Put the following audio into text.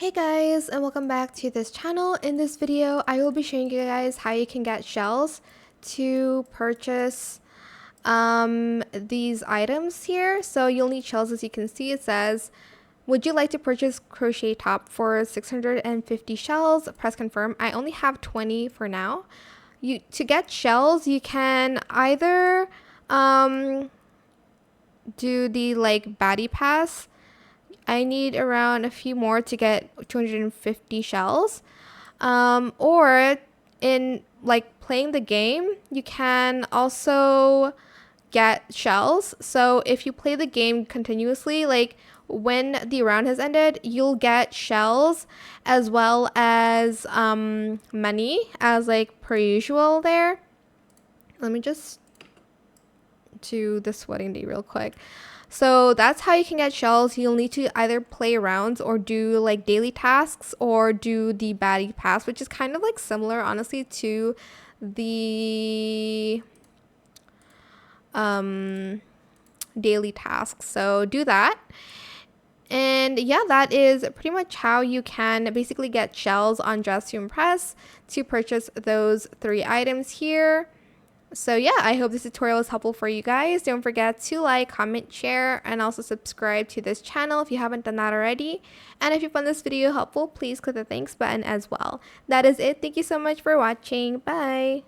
Hey guys, and welcome back to this channel. In this video, I will be showing you guys how you can get shells to purchase these items here. So you'll need shells. As you can see, it says, would you like to purchase crochet top for 650 shells? Press confirm. I only have 20 for now. To get shells, you can either do the baddie pass. I need around a few more to get 250 shells. Or in playing the game, you can also get shells. So if you play the game continuously, when the round has ended, you'll get shells as well as money as per usual there. Let me just do the sweating day real quick. So that's how you can get shells. You'll need to either play rounds or do daily tasks or do the baddie pass, which is kind of similar honestly to the daily tasks. So do that. And yeah, that is pretty much how you can basically get shells on Dress to Impress to purchase those 3 items here. So yeah, I hope this tutorial was helpful for you guys. Don't forget to like, comment, share, and also subscribe to this channel if you haven't done that already. And if you found this video helpful, please click the thanks button as well. That is it. Thank you so much for watching. Bye!